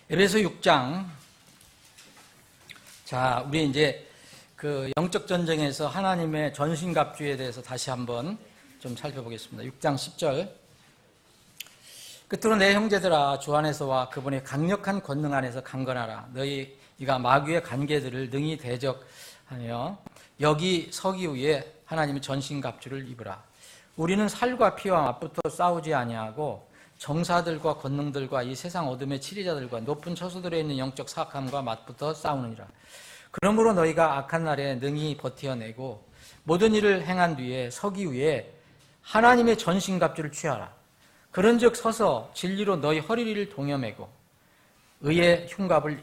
에베소 6장. 자, 우리 이제 그 영적 전쟁에서 하나님의 전신갑주에 대해서 다시 한번 좀 살펴보겠습니다. 6장 10절. 끝으로 내 형제들아, 주 안에서와 그분의 강력한 권능 안에서 강건하라. 너희가 마귀의 관계들을 능히 대적하며 여기 서기 위에 하나님의 전신갑주를 입으라. 우리는 살과 피와 맞붙어 싸우지 아니하고 정사들과 권능들과 이 세상 어둠의 치리자들과 높은 처소들에 있는 영적 사악함과 맞붙어 싸우느니라. 그러므로 너희가 악한 날에 능히 버티어내고 모든 일을 행한 뒤에 서기 위에 하나님의 전신갑주를 취하라. 그런즉 서서 진리로 너희 허리를 동여매고 의의 흉갑을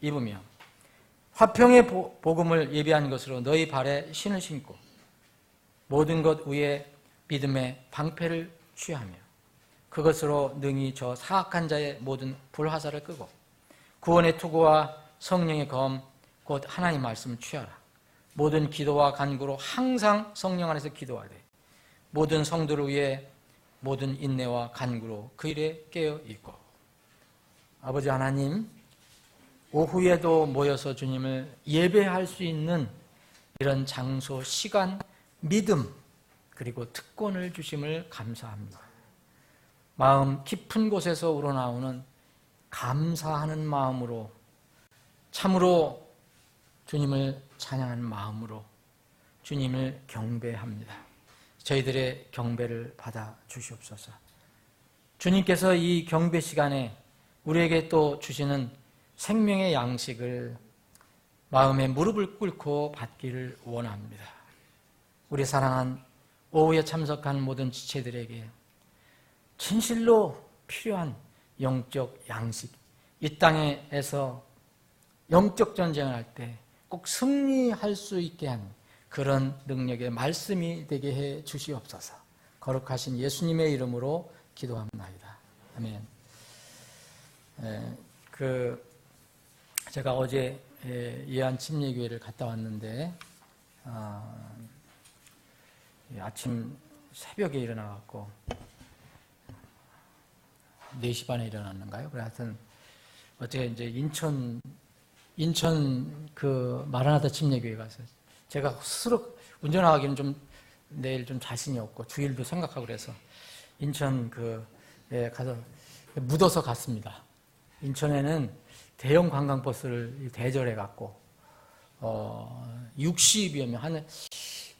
입으며 화평의 복음을 예비한 것으로 너희 발에 신을 신고 모든 것 위에 믿음의 방패를 취하며 그것으로 능히 저 사악한 자의 모든 불화살을 끄고 구원의 투구와 성령의 검 곧 하나님 말씀을 취하라. 모든 기도와 간구로 항상 성령 안에서 기도하되 모든 성도를 위해 모든 인내와 간구로 그 일에 깨어 있고. 아버지 하나님, 오후에도 모여서 주님을 예배할 수 있는 이런 장소, 시간, 믿음 그리고 특권을 주심을 감사합니다. 마음 깊은 곳에서 우러나오는 감사하는 마음으로, 참으로 주님을 찬양하는 마음으로 주님을 경배합니다. 저희들의 경배를 받아 주시옵소서. 주님께서 이 경배 시간에 우리에게 또 주시는 생명의 양식을 마음에 무릎을 꿇고 받기를 원합니다. 우리 사랑한 오후에 참석한 모든 지체들에게 진실로 필요한 영적 양식, 이 땅에서 영적 전쟁을 할 때 꼭 승리할 수 있게 하는 그런 능력의 말씀이 되게 해 주시옵소서. 거룩하신 예수님의 이름으로 기도합니다. 아멘. 제가 어제 예안 침례교회를 갔다 왔는데 아침 새벽에 일어나갖고 4시 반에 일어났는가요? 그래 하여튼 어떻게 이제 인천 그 마라나타 침례교회 가서 제가 스스로 운전하기는 좀 내일 좀 자신이 없고 주일도 생각하고 그래서 인천 가서 묻어서 갔습니다. 인천에는 대형 관광버스를 대절해 갖고 60여 명, 한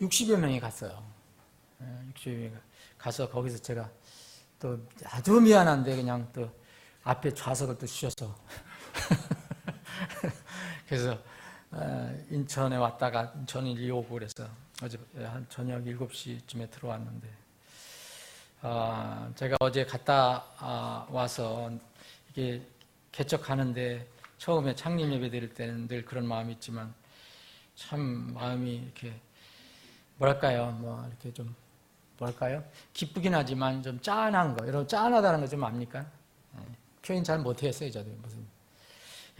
60여 명이 갔어요. 60여 명이 가서 거기서 제가 또 아주 미안한데 그냥 또 앞에 좌석을 또 주셔서 그래서 인천에 왔다가 인천이 오고 그래서 어제 한 저녁 7시쯤에 들어왔는데 제가 어제 갔다 와서 이게 개척하는데 처음에 창립 예배 드릴 때는 늘 그런 마음이 있지만 참 마음이 이렇게 뭐랄까요, 이렇게 좀 뭐랄까요? 기쁘긴 하지만 좀 짠한 거, 여러분 짠하다는 거 좀 압니까? 표현 잘 못했어요, 저도 무슨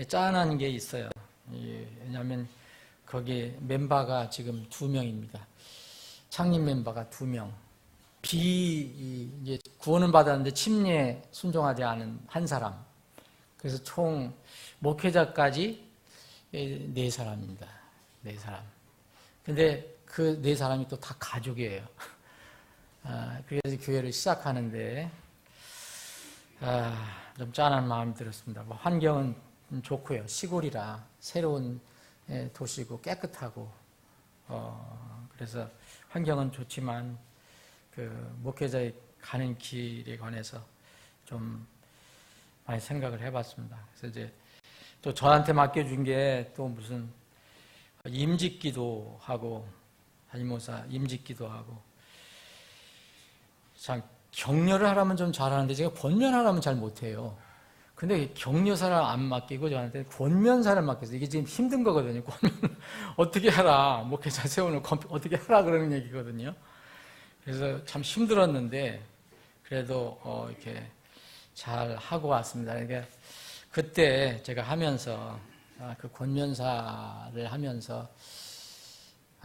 짠한 게 있어요. 왜냐하면 거기 멤버가 지금 2명입니다. 창립 멤버가 2명. 이제 구원은 받았는데 침례 순종하지 않은 한 사람. 그래서 총 목회자까지 4사람입니다. 4사람. 근데 그 4사람이 또 다 가족이에요. 그래서 교회를 시작하는데 좀 짠한 마음이 들었습니다. 환경은 좋고요. 시골이라 새로운 도시고 깨끗하고 그래서 환경은 좋지만 그 목회자의 가는 길에 관해서 좀 많이 생각을 해봤습니다. 그래서 이제 또 저한테 맡겨준 게 또 무슨 임직기도 하고 담임목사 임직기도 하고 참 격려를 하라면 좀 잘하는데 제가 권면하라면 잘 못해요. 근데 격려사를 안 맡기고 저한테 권면사를 맡겼어요. 이게 지금 힘든 거거든요. 권면 어떻게 하라, 목회자 세우는 어떻게 하라 그러는 얘기거든요. 그래서 참 힘들었는데 그래도 이렇게 잘 하고 왔습니다. 그러니까 그때 제가 하면서 그 권면사를 하면서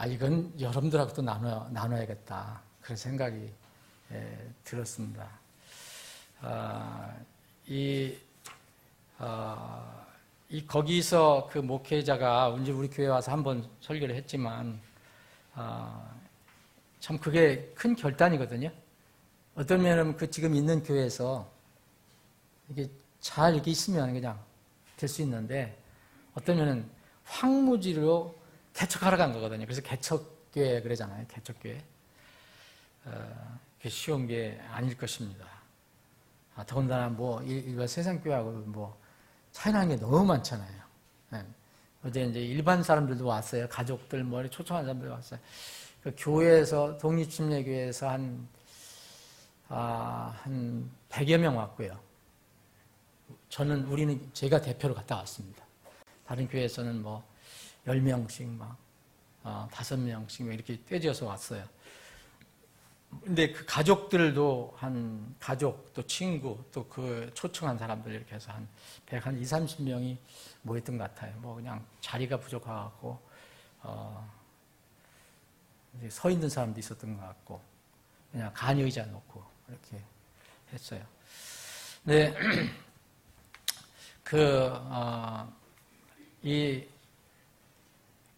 이건 여러분들하고도 나눠야겠다. 그런 생각이 들었습니다. 거기서 그 목회자가 이제 우리 교회 와서 한번 설교를 했지만, 참 그게 큰 결단이거든요. 어떤 면은 그 지금 있는 교회에서 이게 잘 이렇게 있으면 그냥 될 수 있는데, 어떤 면은 황무지로 개척하러 간 거거든요. 그래서 개척교회 그러잖아요. 개척교회. 그게 쉬운 게 아닐 것입니다. 더군다나 일반 세상교회하고 차이나는 게 너무 많잖아요. 어제 이제 일반 사람들도 왔어요. 가족들, 초청한 사람들 왔어요. 그 교회에서, 독립침례교회에서 한 100여 명 왔고요. 제가 대표로 갔다 왔습니다. 다른 교회에서는 10명씩 5명씩 이렇게 떼지어서 왔어요. 근데 그 가족들도 가족, 또 친구, 또 그 초청한 사람들 이렇게 해서 한 20, 30명이 모였던 것 같아요. 그냥 자리가 부족해갖고, 서 있는 사람도 있었던 것 같고, 그냥 간이의자 놓고 이렇게 했어요. 네. 그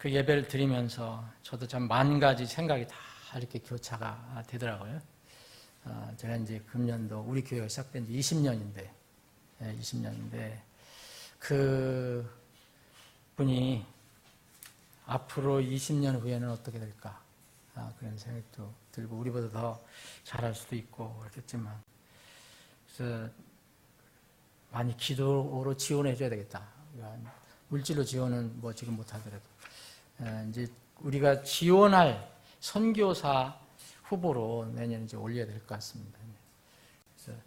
예배를 드리면서 저도 참 만 가지 생각이 다 이렇게 교차가 되더라고요. 제가 이제 금년도 우리 교회가 시작된 지 20년인데, 20년인데, 그 분이 앞으로 20년 후에는 어떻게 될까? 그런 생각도 들고, 우리보다 더 잘할 수도 있고, 그렇겠지만, 그래서 많이 기도로 지원해 줘야 되겠다. 물질로 지원은 지금 못하더라도. 이제 우리가 지원할 선교사 후보로 내년 이제 올려야 될 것 같습니다. 그래서,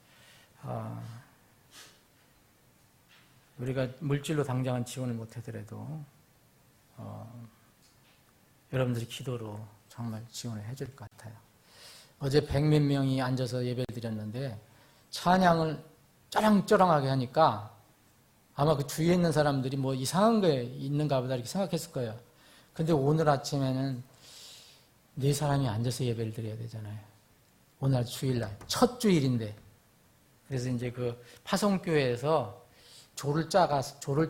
우리가 물질로 당장은 지원을 못하더라도, 여러분들이 기도로 정말 지원을 해줄 것 같아요. 어제 100몇 명이 앉아서 예배를 드렸는데, 찬양을 쩌렁쩌렁하게 하니까 아마 그 주위에 있는 사람들이 이상한 게 있는가 보다 이렇게 생각했을 거예요. 근데 오늘 아침에는 4사람이 앉아서 예배를 드려야 되잖아요. 오늘 주일날, 첫 주일인데. 그래서 이제 그 파송교회에서 조를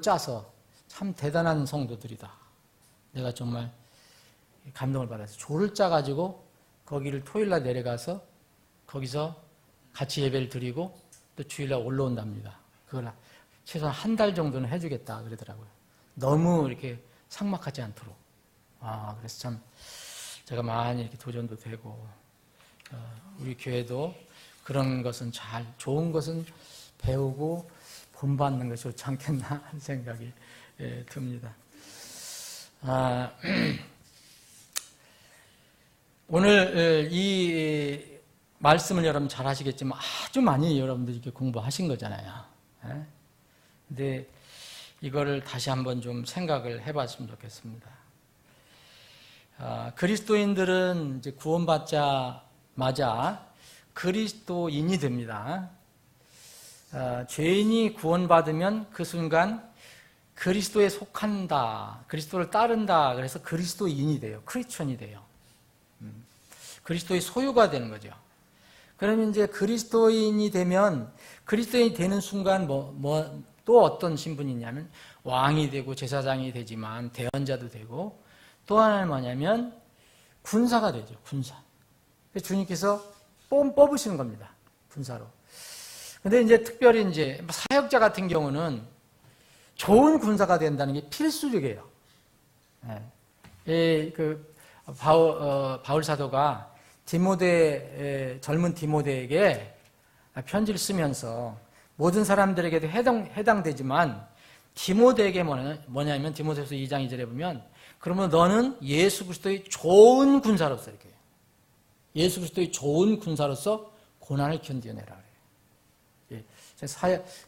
짜서 참 대단한 성도들이다. 내가 정말 감동을 받았어요. 조를 짜가지고 거기를 토요일날 내려가서 거기서 같이 예배를 드리고 또 주일날 올라온답니다. 그걸 최소한 한 달 정도는 해주겠다 그러더라고요. 너무 이렇게 삭막하지 않도록. 그래서 참 제가 많이 이렇게 도전도 되고, 우리 교회도 그런 것은 좋은 것은 배우고 본받는 것이 좋지 않겠나 하는 생각이 듭니다. 오늘 이 말씀을 여러분 잘 하시겠지만 아주 많이 여러분들이 이렇게 공부하신 거잖아요. 근데 이거를 다시 한번 좀 생각을 해봤으면 좋겠습니다. 그리스도인들은 이제 구원받자마자 그리스도인이 됩니다. 죄인이 구원받으면 그 순간 그리스도에 속한다, 그리스도를 따른다, 그래서 그리스도인이 돼요. 크리스천이 돼요. 그리스도의 소유가 되는 거죠. 그러면 이제 그리스도인이 되면, 그리스도인이 되는 순간 또 어떤 신분이 있냐면 왕이 되고 제사장이 되지만 대언자도 되고, 또 하나는 뭐냐면 군사가 되죠. 군사. 주님께서 뽑으시는 겁니다. 군사로. 근데 이제 특별히 이제 사역자 같은 경우는 좋은 군사가 된다는 게 필수적이에요. 바울 사도가 젊은 디모데에게 편지를 쓰면서 모든 사람들에게도 해당되지만 디모데에게 뭐냐면 디모데후서 2장 2절에 보면, 그러면 너는 예수 그리스도의 좋은 군사로서, 이렇게 예수 그리스도의 좋은 군사로서 고난을 견뎌내라 그래요.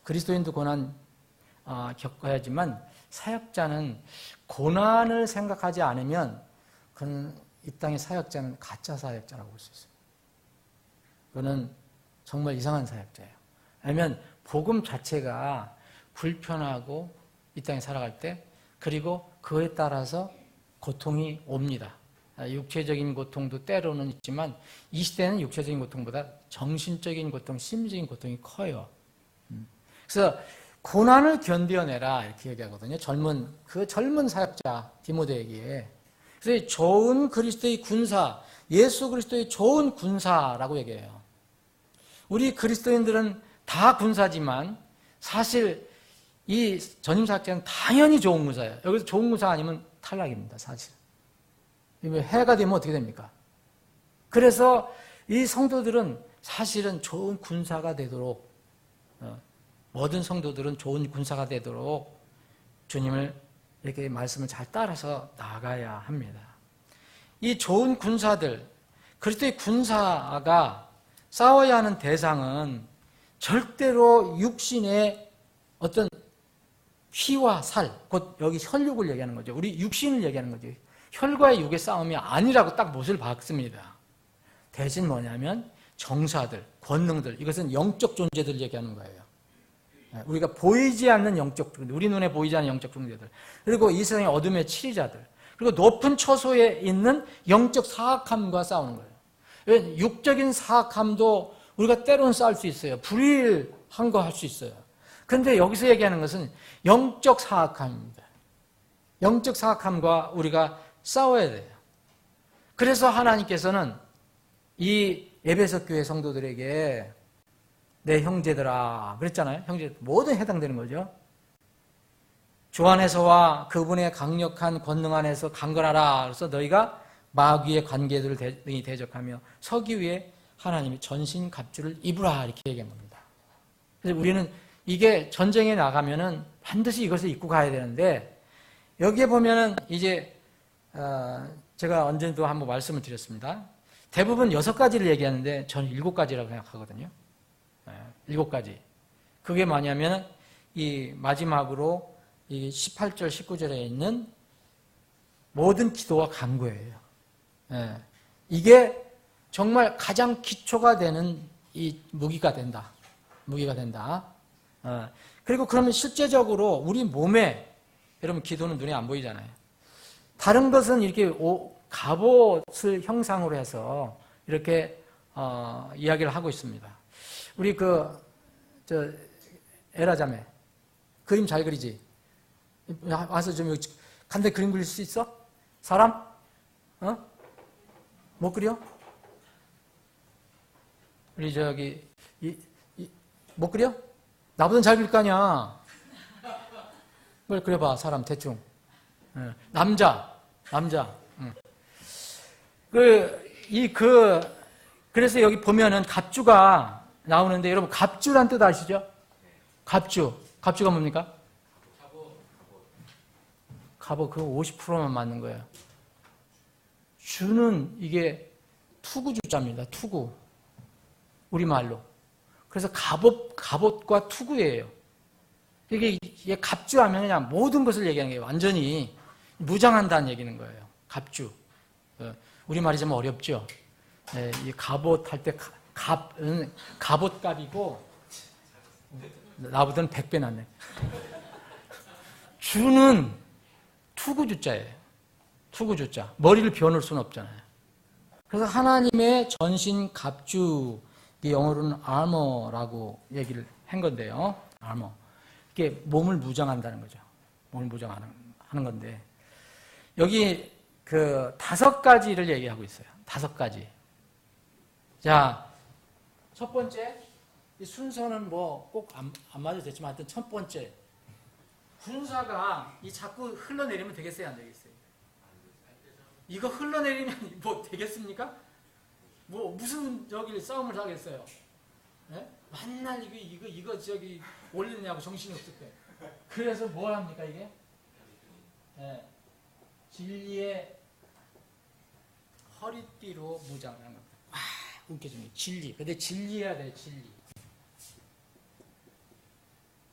그리스도인도 고난 겪어야지만 사역자는 고난을 생각하지 않으면 이 땅의 사역자는 가짜 사역자라고 볼 수 있어요. 그거는 정말 이상한 사역자예요. 왜냐하면 복음 자체가 불편하고 이 땅에 살아갈 때, 그리고 그에 따라서 고통이 옵니다. 육체적인 고통도 때로는 있지만 이 시대는 육체적인 고통보다 정신적인 고통, 심리적인 고통이 커요. 그래서 고난을 견뎌내라 이렇게 얘기하거든요. 젊은 사역자 디모데에게. 그래서 좋은 그리스도의 군사, 예수 그리스도의 좋은 군사라고 얘기해요. 우리 그리스도인들은 다 군사지만 사실 이 전임 사역자는 당연히 좋은 군사예요. 여기서 좋은 군사 아니면 탈락입니다, 사실. 해가 되면 어떻게 됩니까? 그래서 이 성도들은 사실은 좋은 군사가 되도록, 모든 성도들은 좋은 군사가 되도록 주님을 이렇게 말씀을 잘 따라서 나가야 합니다. 이 좋은 군사들, 그리스도의 군사가 싸워야 하는 대상은 절대로 육신의 어떤 피와 살, 곧 여기 혈육을 얘기하는 거죠. 우리 육신을 얘기하는 거죠. 혈과의 육의 싸움이 아니라고 딱 못을 박습니다. 대신 뭐냐면 정사들, 권능들, 이것은 영적 존재들 얘기하는 거예요. 우리가 보이지 않는 영적 존재, 우리 눈에 보이지 않는 영적 존재들, 그리고 이 세상의 어둠의 치리자들, 그리고 높은 처소에 있는 영적 사악함과 싸우는 거예요. 육적인 사악함도 우리가 때로는 싸울 수 있어요. 불의한 거 할 수 있어요. 그런데 여기서 얘기하는 것은 영적 사악함입니다. 영적 사악함과 우리가 싸워야 돼요. 그래서 하나님께서는 이 에베소 교회 성도들에게 내 형제들아 그랬잖아요. 형제 모두 해당되는 거죠. 주 안에서와 그분의 강력한 권능 안에서 강건하라. 그래서 너희가 마귀의 관계들을 능히 대적하며 서기 위해 하나님이 전신 갑주를 입으라 이렇게 얘기한 겁니다. 그래서 우리는 이게 전쟁에 나가면은 반드시 이것을 입고 가야 되는데 여기에 보면은 이제 제가 언제도 한번 말씀을 드렸습니다. 대부분 6가지를 얘기하는데 저는 7가지라고 생각하거든요. 7가지. 그게 뭐냐면 이 마지막으로 이 18절, 19절에 있는 모든 기도와 간구예요. 이게 정말 가장 기초가 되는 이 무기가 된다. 무기가 된다. 그리고 그러면 실제적으로 우리 몸에 여러분 기도는 눈에 안 보이잖아요. 다른 것은 이렇게 갑옷을 형상으로 해서 이렇게 이야기를 하고 있습니다. 우리 에라자매 그림 잘 그리지? 와서 좀 간단히 그림 그릴 수 있어? 사람? 못 그려? 우리 못 그려? 나보다 잘 그릴 거 아니야. 뭘 그려봐, 사람 대충. 남자. 그래서 여기 보면은 갑주가 나오는데 여러분 갑주란 뜻 아시죠? 갑주가 뭡니까? 갑옷 그거 50%만 맞는 거예요. 주는 이게 투구주자입니다. 투구. 우리말로. 그래서 갑옷과 투구예요. 이게 갑주하면 그냥 모든 것을 얘기하는 거예요. 완전히 무장한다는 얘기는 거예요. 갑주. 우리말이 좀 어렵죠? 이 갑옷 할 때 갑옷갑이고 나보다는 100배 낫네. 주는 투구주자예요. 투구주자. 머리를 비워놓을 수는 없잖아요. 그래서 하나님의 전신 갑주, 영어로는 armor라고 얘기를 한 건데요. armor. 이게 몸을 무장한다는 거죠. 몸을 무장하는 건데 여기 5가지를 얘기하고 있어요. 5가지. 자, 첫 번째 이 순서는 뭐 꼭 안 맞아도 됐지만 하여튼 첫 번째 군사가 이 자꾸 흘러내리면 되겠어요, 안 되겠어요? 이거 흘러내리면 뭐 되겠습니까? 뭐 무슨 싸움을 하겠어요? 네? 맨날 이거 올리느냐고 정신이 없을 때. 그래서 뭘 합니까 이게? 네. 진리의 허리띠로 무장하는 겁니다. 와, 웃겨집니다. 진리. 근데 진리해야 돼, 진리.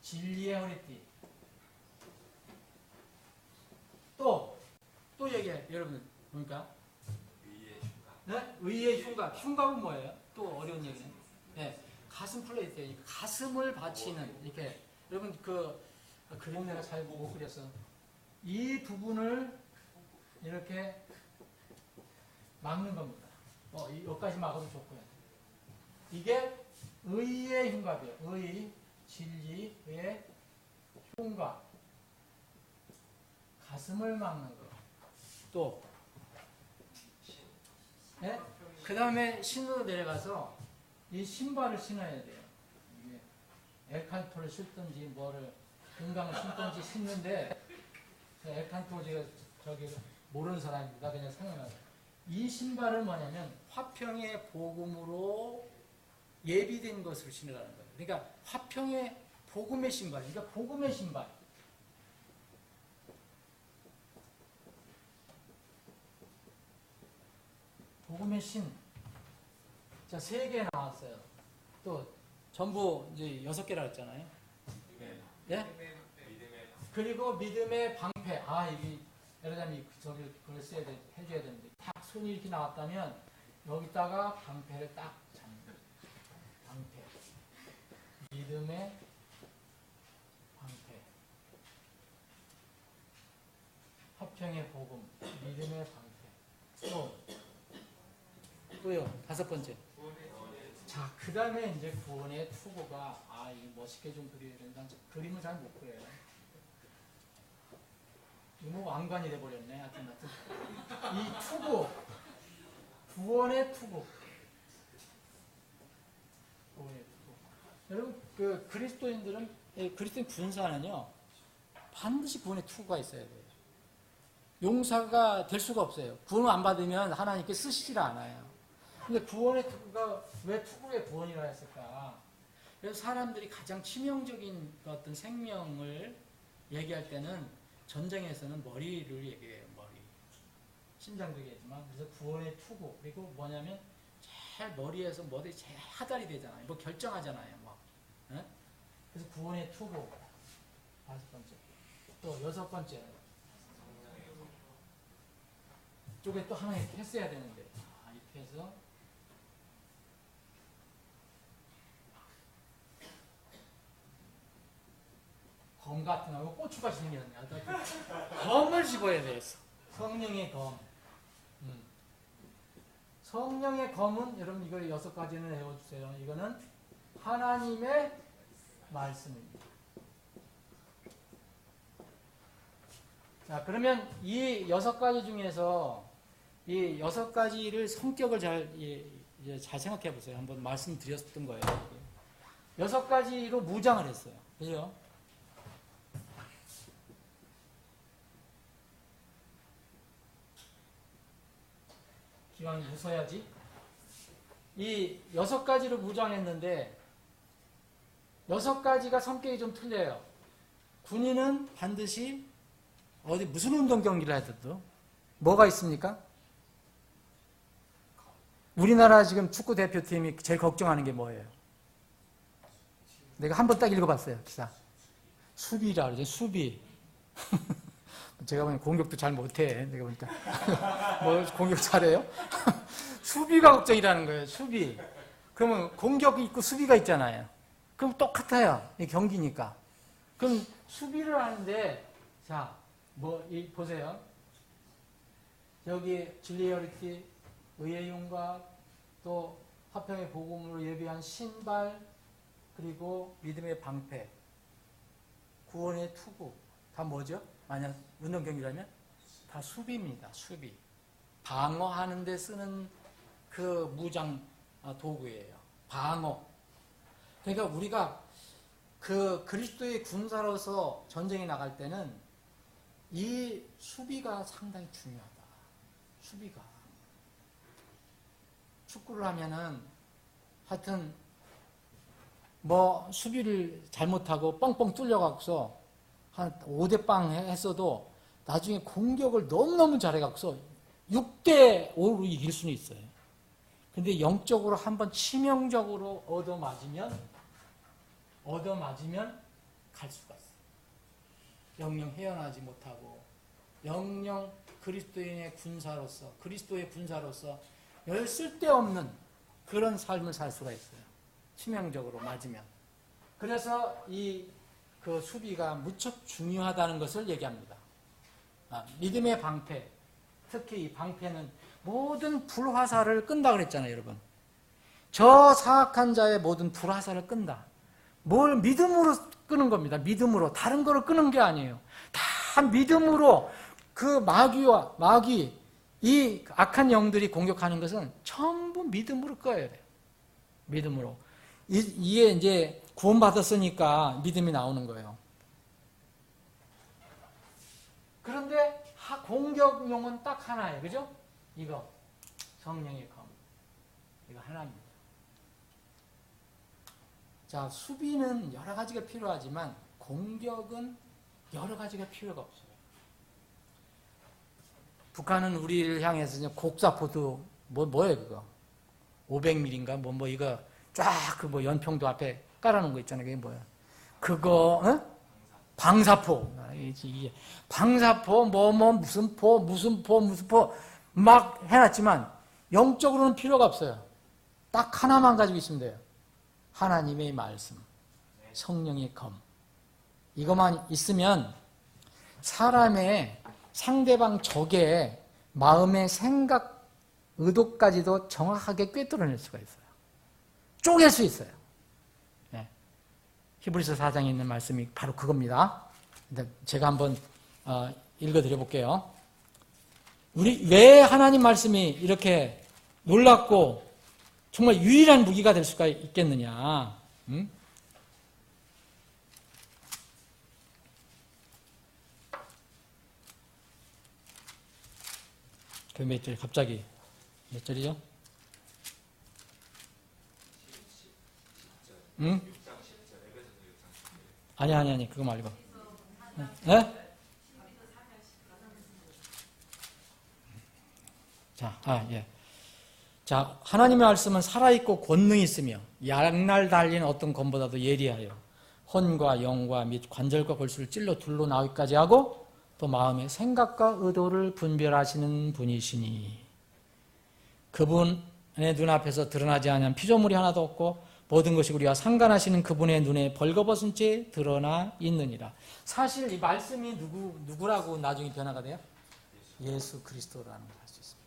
진리의 허리띠. 또 얘기해, 여러분. 뭡니까? 네? 의의 흉갑. 흉갑은 뭐예요? 또 어려운 얘기네. 네. 가슴 플레이트. 가슴을 받치는, 이렇게. 여러분, 그림 내가 잘 못 그렸어. 이 부분을 이렇게 막는 겁니다. 여기까지 막아도 좋고요. 이게 의의 흉갑이에요. 의, 진리의 흉갑. 가슴을 막는 거. 또, 네? 그 다음에 신으로 내려가서 이 신발을 신어야 돼요. 이게 엘칸토를 신든지 뭐를 금강을 신든지 신는데 엘칸토 제가 저기 모르는 사람입니다. 그냥 생각나요. 이 신발은 뭐냐면 화평의 복음으로 예비된 것을 신으라는 거예요. 그러니까 화평의 복음의 신발. 그러니까 복음의 신발. 복음의 신. 자, 3개 나왔어요. 또 전부 이제 6개라 했잖아요. 예? 그리고 믿음의 방패. 이게 예를 들면 저기 그걸 해줘야 되는데 딱 손이 이렇게 나왔다면 여기다가 방패를 딱 잡는 거예요. 방패. 믿음의 방패. 화평의 복음. 믿음의 방패. 또요. 5번째. 자, 그 다음에 이제 구원의 투구가, 이거 멋있게 좀 그려야 된다. 그림을 잘 못 그려요. 이거 뭐 왕관이 돼버렸네. 하여튼. 이 투구. 구원의 투구. 구원의 투구. 여러분, 그리스도인 군사는요, 반드시 구원의 투구가 있어야 돼요. 용사가 될 수가 없어요. 구원을 안 받으면 하나님께 쓰시질 않아요. 근데 구원의 투구가 왜 투구의 구원이라 했을까? 그래서 사람들이 가장 치명적인 어떤 생명을 얘기할 때는 전쟁에서는 머리를 얘기해요. 머리. 심장도 얘기하지만 그래서 구원의 투구. 그리고 뭐냐면 제일 머리에서 뭐든지 제일 하달이 되잖아요. 뭐 결정하잖아요. 네? 그래서 구원의 투구. 5번째. 또 6번째. 쪽에 또 하나 이렇게 했어야 되는데 이렇게 해서 검 같은 거 고추가 생겼네. 검을 집어야 되겠어. 성령의 검. 성령의 검은 여러분 이거 6가지는 외워주세요. 이거는 하나님의 말씀입니다. 자, 그러면 이 6가지 중에서 이 6가지를 성격을 잘 생각해 보세요. 한번 말씀드렸던 거예요. 6가지로 무장을 했어요. 그죠? 기왕 웃어야지. 이 6가지로 무장했는데 6가지가 성격이 좀 틀려요. 군인은 반드시 무슨 운동 경기를 하더라도 뭐가 있습니까? 우리나라 지금 축구 대표팀이 제일 걱정하는 게 뭐예요? 내가 한번 딱 읽어봤어요, 기사. 수비라 그러죠, 수비. 제가 보니 공격도 잘 못해. 내가 보니까. 뭐 공격 잘해요? 수비가 걱정이라는 거예요, 수비. 그러면 공격이 있고 수비가 있잖아요. 그럼 똑같아요, 이 경기니까. 그럼 수비를 하는데, 자, 보세요. 여기 진리어리티, 의의 흉곽, 또 화평의 복음으로 예비한 신발, 그리고 믿음의 방패, 구원의 투구, 다 뭐죠? 만약 운동 경기라면 다 수비입니다. 수비. 방어하는 데 쓰는 그 무장 도구예요. 방어. 그러니까 우리가 그 그리스도의 군사로서 전쟁에 나갈 때는 이 수비가 상당히 중요하다. 수비가. 축구를 하면은 하여튼 수비를 잘못하고 뻥뻥 뚫려갖고서 한 5대0 했어도 나중에 공격을 너무너무 잘해갖고서 6대5로 이길 수는 있어요. 근데 영적으로 한번 치명적으로 얻어맞으면 갈 수가 있어요. 영영 헤어나지 못하고 영영 그리스도의 군사로서 열 쓸데없는 그런 삶을 살 수가 있어요. 치명적으로 맞으면. 그래서 그 수비가 무척 중요하다는 것을 얘기합니다. 믿음의 방패. 특히 이 방패는 모든 불화살을 끈다 그랬잖아요, 여러분. 저 사악한 자의 모든 불화살을 끈다. 뭘 믿음으로 끄는 겁니다. 믿음으로. 다른 거를 끄는 게 아니에요. 다 믿음으로 그 마귀, 이 악한 영들이 공격하는 것은 전부 믿음으로 꺼야 돼요. 믿음으로. 이게 이제 구원받았으니까 믿음이 나오는 거예요. 그런데 공격용은 딱 하나예요. 그죠? 이거. 성령의 검. 이거 하나입니다. 자, 수비는 여러 가지가 필요하지만 공격은 여러 가지가 필요가 없어요. 북한은 우리를 향해서 이제 곡사포도 뭐예요 그거? 500mm인가 이거 쫙 그 연평도 앞에 깔아놓은 거 있잖아요. 그게 뭐야? 그거 방사포. 이게 방사포 무슨 포 막 해놨지만 영적으로는 필요가 없어요. 딱 하나만 가지고 있으면 돼요. 하나님의 말씀, 성령의 검. 이것만 있으면 사람의 상대방 적의 마음의 생각, 의도까지도 정확하게 꿰뚫어낼 수가 있어요. 쪼갤 수 있어요. 네. 히브리서 4장에 있는 말씀이 바로 그겁니다. 제가 한번 읽어드려 볼게요. 왜 하나님 말씀이 이렇게 놀랍고 정말 유일한 무기가 될 수가 있겠느냐. 그 몇 절, 갑자기. 몇 절이죠? 응? 아니, 그거 말고. 네? 예. 자, 하나님의 말씀은 살아있고 권능이 있으며 양날 달린 어떤 검보다도 예리하여 혼과 영과 및 관절과 골수를 찔러 둘로 나오기까지 하고 또 마음의 생각과 의도를 분별하시는 분이시니 그분의 눈앞에서 드러나지 않은 피조물이 하나도 없고 모든 것이 우리와 상관하시는 그분의 눈에 벌거벗은 채 드러나 있느니라. 사실 이 말씀이 누구라고 나중에 변화가 돼요? 예수 그리스도라는 걸 알 수 있습니다.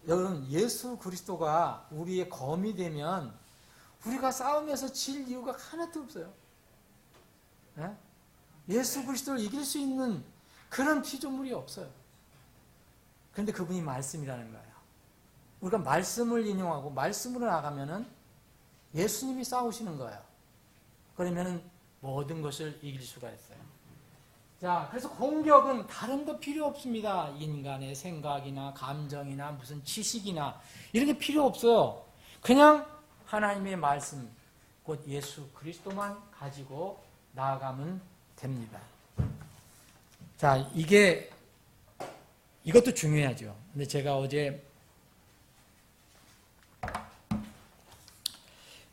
여러분, 예수 그리스도가 우리의 검이 되면 우리가 싸움에서 질 이유가 하나도 없어요. 네? 예수 그리스도를 이길 수 있는 그런 피조물이 없어요. 그런데 그분이 말씀이라는 거예요. 우리가 말씀을 인용하고 말씀으로 나가면은 예수님이 싸우시는 거예요. 그러면은 모든 것을 이길 수가 있어요. 자, 그래서 공격은 다른 거 필요 없습니다. 인간의 생각이나 감정이나 무슨 지식이나 이런 게 필요 없어요. 그냥 하나님의 말씀, 곧 예수 그리스도만 가지고 나아가면 됩니다. 자, 이것도 중요하죠. 근데 제가 어제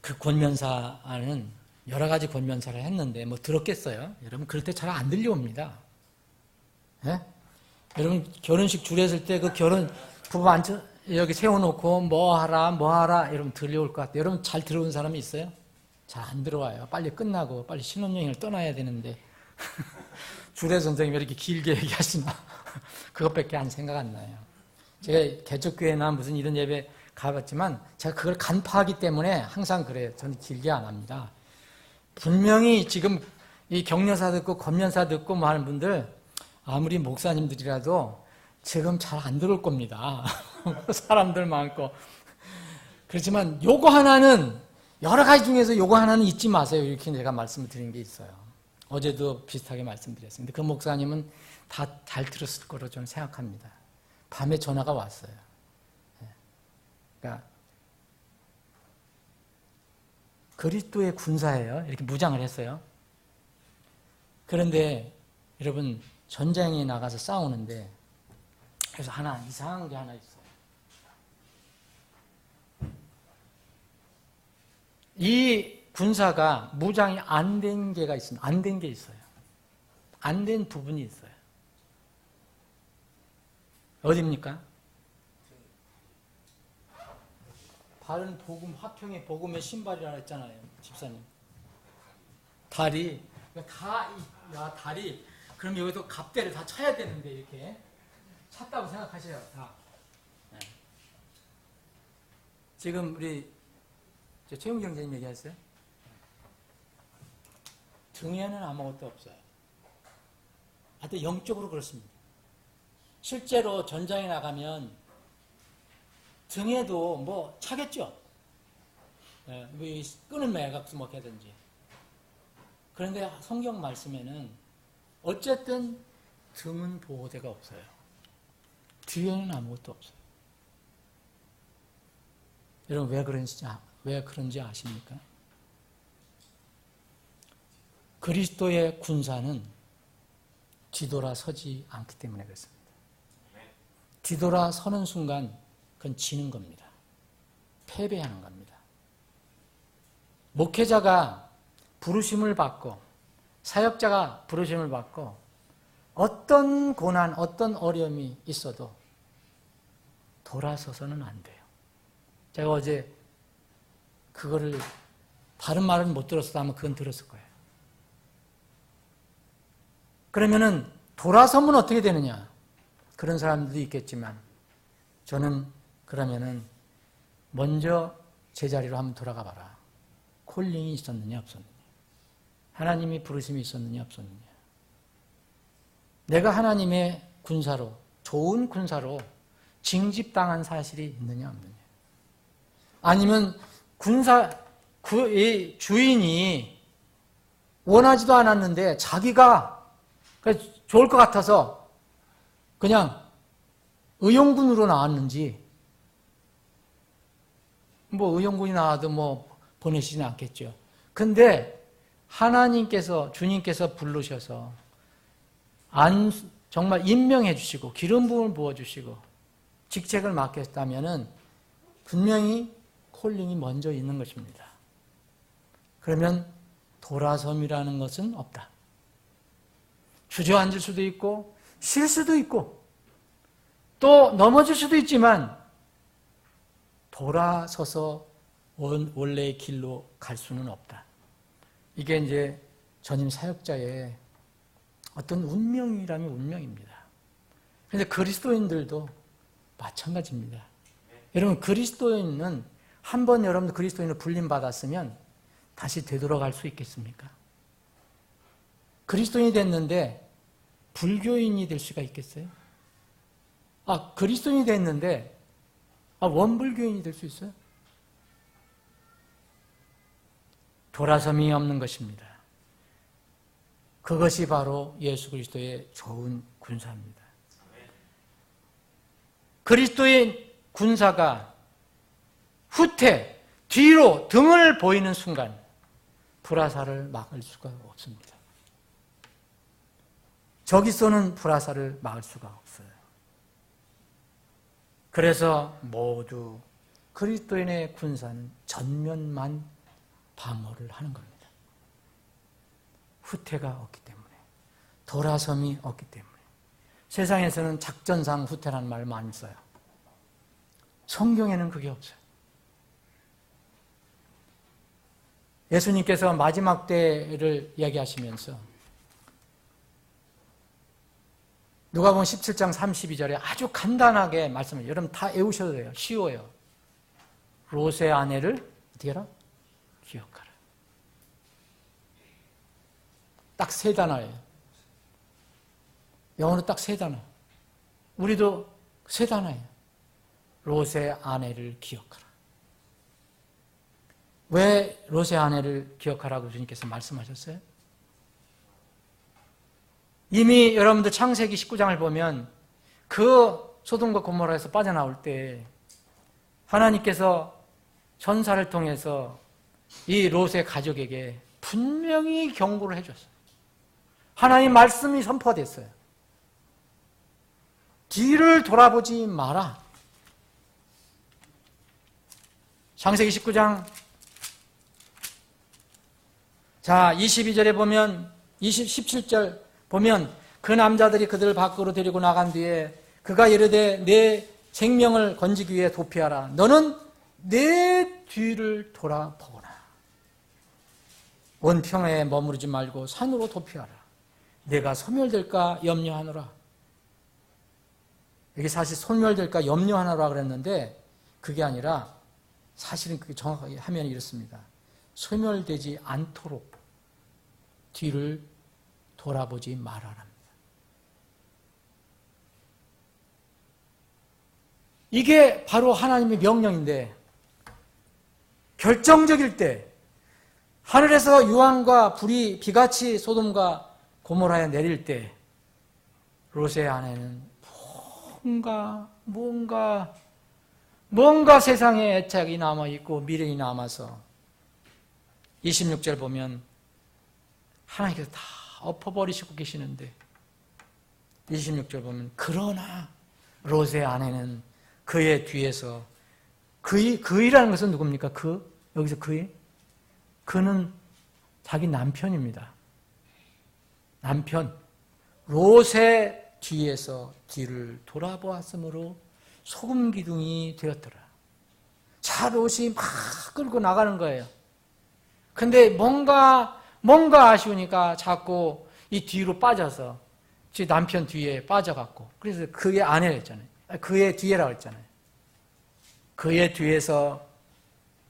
그 권면사는 여러 가지 권면사를 했는데 들었겠어요? 여러분 그럴 때 잘 안 들려옵니다. 예? 여러분 결혼식 줄였을 때 그 부부 앉혀 여기 세워놓고 뭐 하라 여러분 들려올 것 같아요. 여러분 잘 들어온 사람이 있어요? 잘 안 들어와요. 빨리 끝나고 빨리 신혼여행을 떠나야 되는데 주례 선생님이 이렇게 길게 얘기하시나 그것밖에 안 생각 안 나요. 제가 개척교회나 무슨 이런 예배 가봤지만 제가 그걸 간파하기 때문에 항상 그래요. 저는 길게 안 합니다. 분명히 지금 이 격려사 듣고 권면사 듣고 뭐 하는 분들 아무리 목사님들이라도 지금 잘 안 들을 겁니다. 사람들 많고. 그렇지만 요거 하나는 여러 가지 중에서 요거 하나는 잊지 마세요. 이렇게 제가 말씀을 드린 게 있어요. 어제도 비슷하게 말씀드렸습니다. 그 목사님은 다 잘 들었을 거로 저는 생각합니다. 밤에 전화가 왔어요. 그러니까 그리스도의 군사예요. 이렇게 무장을 했어요. 그런데 여러분 전장에 나가서 싸우는데 그래서 하나 이상한 게 하나 있어요. 이 군사가 무장이 안 된 게가 있습니다. 안 된 게 있어요. 안 된 부분이 있어요. 어디입니까? 바른 복음, 화평의 복음의 신발이라 했잖아요. 집사님. 다리. 다리. 그럼 여기서 갑대를 다 쳐야 되는데, 이렇게. 찼다고 생각하셔요. 다. 네. 지금 우리 최용 경제님 얘기하셨어요? 등에는 아무것도 없어요. 하여튼 영적으로 그렇습니다. 실제로 전장에 나가면 등에도 뭐 차겠죠. 끄는 매각수 뭐 하든지. 그런데 성경 말씀에는 어쨌든 등은 보호대가 없어요. 뒤에는 아무것도 없어요. 여러분 왜 그런지 아십니까? 그리스도의 군사는 뒤돌아서지 않기 때문에 그렇습니다. 뒤돌아서는 순간 그건 지는 겁니다. 패배하는 겁니다. 목회자가 부르심을 받고 사역자가 부르심을 받고 어떤 고난, 어떤 어려움이 있어도 돌아서서는 안 돼요. 제가 어제 그거를 다른 말은 못 들었어도 그건 들었을 거예요. 그러면은 돌아서면 어떻게 되느냐? 그런 사람들도 있겠지만 저는 그러면은 먼저 제자리로 한번 돌아가 봐라. 콜링이 있었느냐 없었느냐? 하나님이 부르심이 있었느냐 없었느냐? 내가 하나님의 군사로, 좋은 군사로 징집당한 사실이 있느냐 없느냐? 아니면 이 주인이 원하지도 않았는데 자기가 좋을 것 같아서 그냥 의용군으로 나왔는지, 뭐 의용군이 나와도 뭐 보내시진 않겠죠. 근데 하나님께서, 주님께서 부르셔서 정말 임명해 주시고 기름 부음을 부어 주시고 직책을 맡겼다면은 분명히 콜링이 먼저 있는 것입니다. 그러면 돌아섬이라는 것은 없다. 주저앉을 수도 있고 쉴 수도 있고 또 넘어질 수도 있지만 돌아서서 원래의 길로 갈 수는 없다. 이게 이제 전임 사역자의 어떤 운명이라면 운명입니다. 그런데 그리스도인들도 마찬가지입니다. 여러분, 그리스도인은 한번 여러분들 그리스도인으로 불림받았으면 다시 되돌아갈 수 있겠습니까? 그리스도인이 됐는데 불교인이 될 수가 있겠어요? 그리스도인이 됐는데 원불교인이 될 수 있어요? 돌아섬이 없는 것입니다. 그것이 바로 예수 그리스도의 좋은 군사입니다. 그리스도의 군사가 후퇴, 뒤로 등을 보이는 순간 불화살을 막을 수가 없습니다. 적이 쏘는 불화살을 막을 수가 없어요. 그래서 모두 그리스도인의 군사는 전면만 방어를 하는 겁니다. 후퇴가 없기 때문에, 돌아섬이 없기 때문에. 세상에서는 작전상 후퇴라는 말을 많이 써요. 성경에는 그게 없어요. 예수님께서 마지막 때를 이야기하시면서 누가복음 17장 32절에 아주 간단하게 말씀을, 여러분 다 외우셔도 돼요. 쉬워요. 롯의 아내를 어떻게 해라? 기억하라. 딱 세 단어예요. 영어로 딱 세 단어. 우리도 세 단어예요. 롯의 아내를 기억하라. 왜 롯의 아내를 기억하라고 주님께서 말씀하셨어요? 이미 여러분들 창세기 19장을 보면 그 소돔과 고모라에서 빠져나올 때 하나님께서 전사를 통해서 이 롯의 가족에게 분명히 경고를 해줬어요. 하나님 말씀이 선포됐어요. 뒤를 돌아보지 마라. 창세기 19장 22절에 보면 17절 보면 그 남자들이 그들을 밖으로 데리고 나간 뒤에 그가 이르되 내 생명을 건지기 위해 도피하라. 너는 내 뒤를 돌아보거라. 온 평야에 머무르지 말고 산으로 도피하라. 내가 소멸될까 염려하노라. 여기 사실 소멸될까 염려하노라 그랬는데 그게 아니라 사실은 그게 정확하게 하면 이렇습니다. 소멸되지 않도록 뒤를 돌아보지 말아라. 이게 바로 하나님의 명령인데, 결정적일 때 하늘에서 유황과 불이 비같이 소돔과 고모라에 내릴 때 롯의 아내는 뭔가 세상에 애착이 남아있고 미련이 남아서 26절 보면 하나님께서 다 엎어버리시고 계시는데 26절 보면 그러나 롯의 아내는 그의 뒤에서 그이라는 것은 누굽니까? 여기서 그는 자기 남편입니다. 남편 롯의 뒤에서 뒤를 돌아보았으므로 소금 기둥이 되었더라. 자, 롯이 막 끌고 나가는 거예요. 근데 뭔가 아쉬우니까 자꾸 이 뒤로 빠져서 제 남편 뒤에 빠져갖고, 그래서 그의 아내라 했잖아요. 그의 뒤에라고 했잖아요. 그의 뒤에서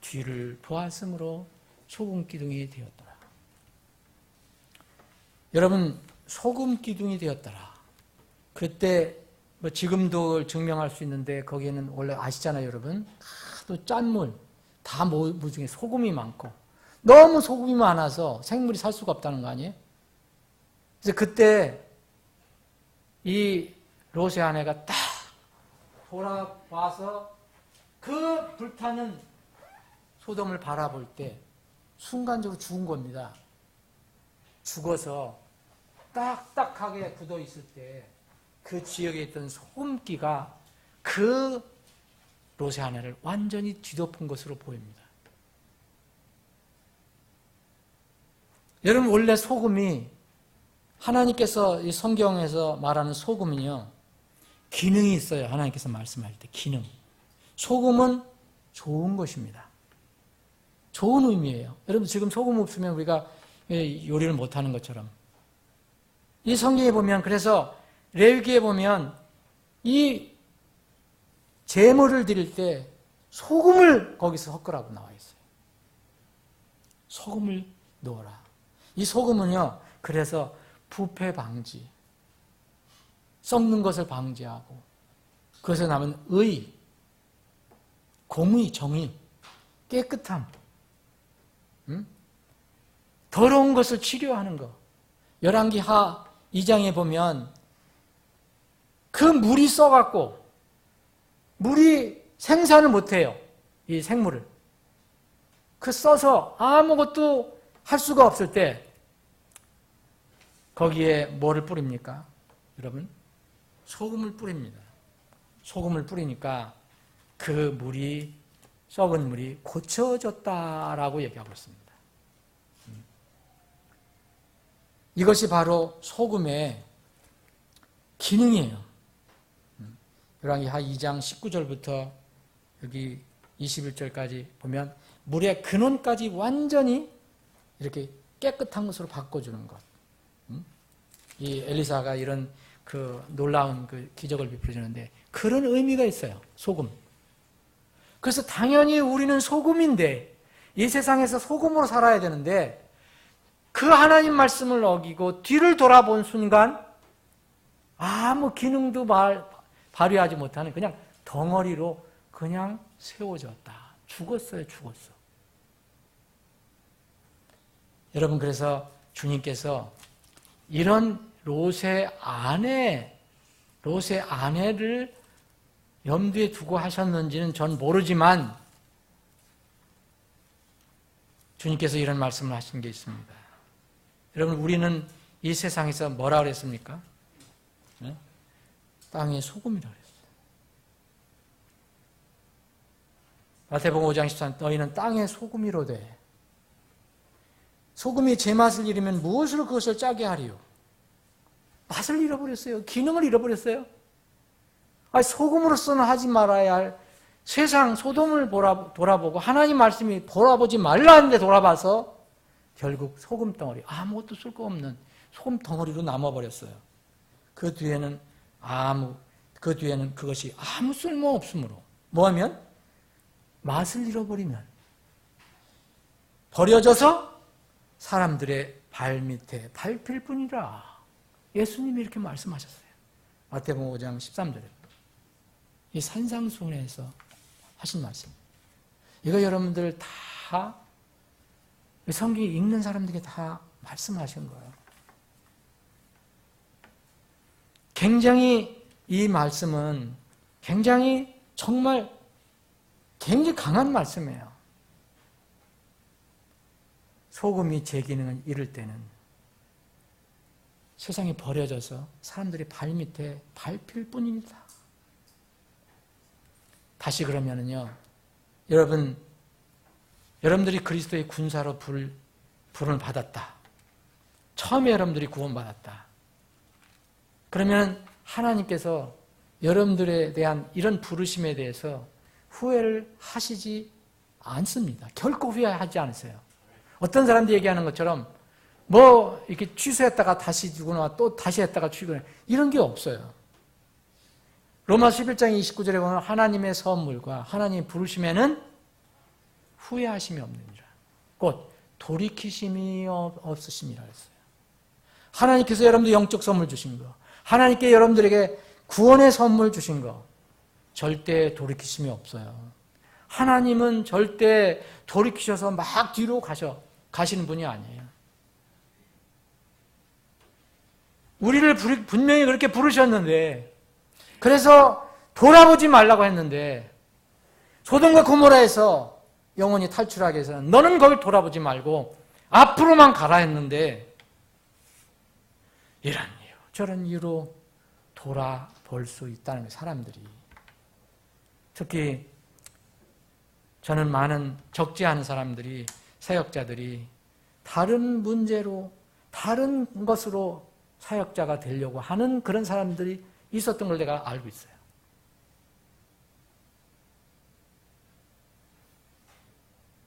뒤를 보았으므로 소금 기둥이 되었더라. 여러분, 소금 기둥이 되었더라. 그때 뭐 지금도 증명할 수 있는데 거기에는 원래 아시잖아요, 여러분. 또 짠물, 다 물 중에 소금이 많고 너무 소금이 많아서 생물이 살 수가 없다는 거 아니에요? 그래서 그때 이 롯의 아내가 딱 돌아와서 그 불타는 소돔을 바라볼 때 순간적으로 죽은 겁니다. 죽어서 딱딱하게 굳어 있을 때 그 지역에 있던 소금기가 그 롯의 아내를 완전히 뒤덮은 것으로 보입니다. 여러분, 원래 소금이 하나님께서 이 성경에서 말하는 소금은요, 기능이 있어요. 하나님께서 말씀할 때 기능. 소금은 좋은 것입니다. 좋은 의미예요. 여러분, 지금 소금 없으면 우리가 요리를 못하는 것처럼. 이 성경에 보면, 그래서 레위기에 보면 이 제물을 드릴 때 소금을 거기서 섞으라고 나와 있어요. 소금을 넣어라. 이 소금은요, 그래서 부패 방지, 썩는 것을 방지하고, 그것에 남은 의, 공의, 정의, 깨끗함, 더러운 것을 치료하는 것. 열왕기하 2장에 보면 그 물이 써갖고 물이 생산을 못해요. 이 생물을. 그 써서 아무것도 할 수가 없을 때 거기에 뭐를 뿌립니까? 여러분, 소금을 뿌립니다. 소금을 뿌리니까 그 물이, 썩은 물이 고쳐졌다라고 얘기하고 있습니다. 이것이 바로 소금의 기능이에요. 열왕기하 2장 19절부터 여기 21절까지 보면 물의 근원까지 완전히 이렇게 깨끗한 것으로 바꿔주는 것. 이 엘리사가 이런 그 놀라운 그 기적을 베풀어주는데 그런 의미가 있어요. 소금. 그래서 당연히 우리는 소금인데 이 세상에서 소금으로 살아야 되는데 그 하나님 말씀을 어기고 뒤를 돌아본 순간 아무 기능도 발휘하지 못하는 그냥 덩어리로 그냥 세워졌다. 죽었어요. 여러분, 그래서 주님께서 이런 롯의 아내를 염두에 두고 하셨는지는 전 모르지만 주님께서 이런 말씀을 하신 게 있습니다. 여러분, 우리는 이 세상에서 뭐라 그랬습니까? 네? 땅의 소금이라고 그랬어요. 마태복음 5장 14절 너희는 땅의 소금이로되 소금이 제맛을 잃으면 무엇으로 그것을 짜게 하리요? 맛을 잃어버렸어요. 기능을 잃어버렸어요. 소금으로서는 하지 말아야 할 세상 소돔을 돌아보고 하나님 말씀이 돌아보지 말라는데 돌아봐서 결국 소금 덩어리, 아무것도 쓸 거 없는 소금 덩어리로 남아버렸어요. 그 뒤에는 그것이 아무 쓸모 없으므로 뭐하면 맛을 잃어버리면 버려져서 사람들의 발밑에 밟힐 뿐이라. 예수님이 이렇게 말씀하셨어요. 마태복음 5장 13절에. 이 산상수훈에서 하신 말씀. 이거 여러분들 다 성경 읽는 사람들에게 다 말씀하신 거예요. 굉장히 이 말씀은 굉장히 정말 굉장히 강한 말씀이에요. 소금이 제 기능을 잃을 때는 세상에 버려져서 사람들이 발밑에 밟힐 뿐입니다. 다시 그러면은요, 여러분들이 그리스도의 군사로 부름을 받았다. 처음에 여러분들이 구원받았다. 그러면 하나님께서 여러분들에 대한 이런 부르심에 대해서 후회를 하시지 않습니다. 결코 후회하지 않으세요. 어떤 사람들이 얘기하는 것처럼 뭐 이렇게 취소했다가 다시 주거나 또 다시 했다가 취소해 이런 게 없어요. 로마서 11장 29절에 보면 하나님의 선물과 하나님의 부르심에는 후회하심이 없느니라. 곧 돌이키심이 없으심이라 했어요. 하나님께서 여러분들 영적 선물 주신 거, 하나님께 여러분들에게 구원의 선물 주신 거 절대 돌이키심이 없어요. 하나님은 절대 돌이키셔서 막 뒤로 가시는 분이 아니에요. 우리를 분명히 그렇게 부르셨는데, 그래서 돌아보지 말라고 했는데, 소돔과 고모라에서 영원히 탈출하기 위해서는 너는 거길 돌아보지 말고 앞으로만 가라 했는데, 이런 이유 저런 이유로 돌아볼 수 있다는 거예요. 사람들이. 특히 저는 많은 적지 않은 사람들이, 사역자들이 다른 문제로 다른 것으로 사역자가 되려고 하는 그런 사람들이 있었던 걸 내가 알고 있어요.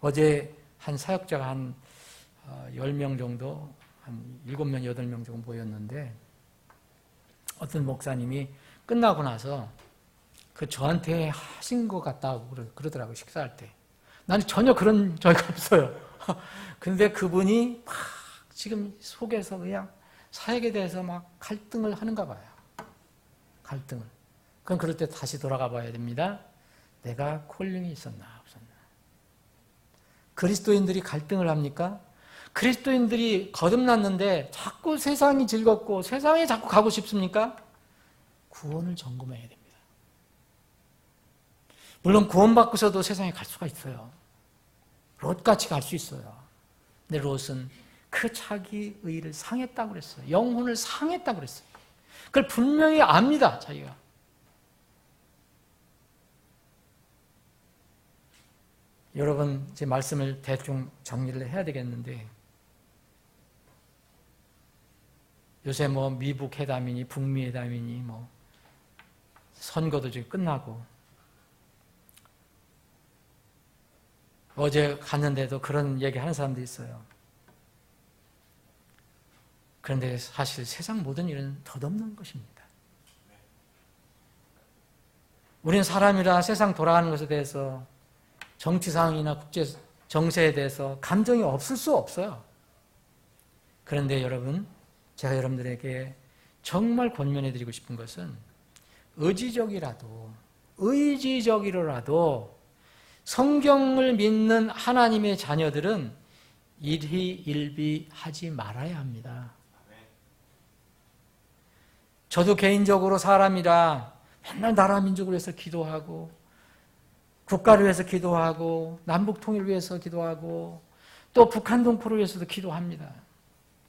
어제 한 사역자가 한 10명 정도, 한 7명, 8명 정도 모였는데 어떤 목사님이 끝나고 나서 그 저한테 하신 것 같다고 그러더라고요. 식사할 때. 나는 전혀 그런 적이 없어요. 근데 그분이 막 지금 속에서 그냥 사역에 대해서 막 갈등을 하는가 봐요. 갈등을. 그럼 그럴 때 다시 돌아가 봐야 됩니다. 내가 콜링이 있었나 없었나. 그리스도인들이 갈등을 합니까? 그리스도인들이 거듭났는데 자꾸 세상이 즐겁고 세상에 자꾸 가고 싶습니까? 구원을 점검해야 됩니다. 물론 구원받고서도 세상에 갈 수가 있어요. 롯같이 갈 수 있어요. 근데 롯은 그 자기 의를 상했다고 그랬어요. 영혼을 상했다고 그랬어요. 그걸 분명히 압니다, 자기가. 여러분, 제 말씀을 대충 정리를 해야 되겠는데, 요새 뭐 미북 회담이니 북미 회담이니 뭐 선거도 지금 끝나고, 어제 갔는데도 그런 얘기 하는 사람도 있어요. 그런데 사실 세상 모든 일은 덧없는 것입니다. 우리는 사람이라 세상 돌아가는 것에 대해서 정치 상황이나 국제 정세에 대해서 감정이 없을 수 없어요. 그런데 여러분, 제가 여러분들에게 정말 권면해드리고 싶은 것은 의지적이라도 성경을 믿는 하나님의 자녀들은 일희일비하지 말아야 합니다. 저도 개인적으로 사람이라 맨날 나라 민족을 위해서 기도하고 국가를 위해서 기도하고 남북 통일을 위해서 기도하고 또 북한 동포를 위해서도 기도합니다.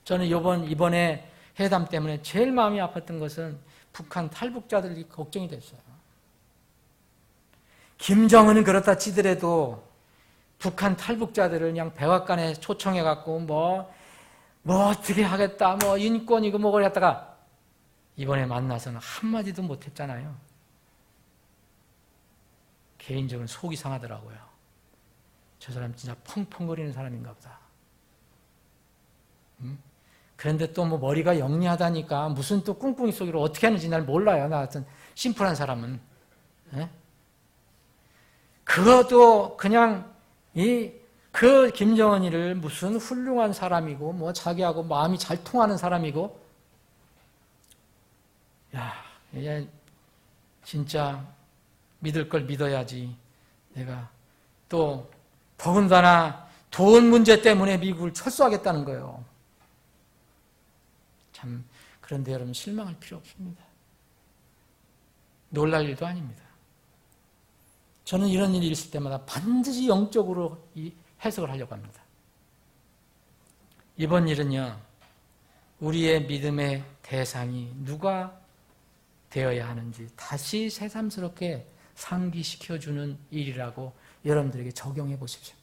저는 이번에 회담 때문에 제일 마음이 아팠던 것은 북한 탈북자들이 걱정이 됐어요. 김정은은 그렇다 치더라도 북한 탈북자들을 그냥 백악관에 초청해갖고 뭐 어떻게 하겠다, 뭐 인권 이거 뭐걸 했다가 이번에 만나서는 한마디도 못했잖아요. 개인적으로 속이 상하더라고요. 저 사람 진짜 펑펑거리는 사람인가 보다. 그런데 또 뭐 머리가 영리하다니까 무슨 또 꿍꿍이 속으로 어떻게 하는지 날 몰라요. 나 같은 심플한 사람은. 그것도 그냥 그 김정은이를 무슨 훌륭한 사람이고 뭐 자기하고 마음이 잘 통하는 사람이고, 야, 이제 진짜 믿을 걸 믿어야지. 내가 또 더군다나 돈 문제 때문에 미국을 철수하겠다는 거예요. 참, 그런데 여러분 실망할 필요 없습니다. 놀랄 일도 아닙니다. 저는 이런 일이 있을 때마다 반드시 영적으로 해석을 하려고 합니다. 이번 일은요, 우리의 믿음의 대상이 누가 되어야 하는지 다시 새삼스럽게 상기시켜주는 일이라고 여러분들에게 적용해 보십시오.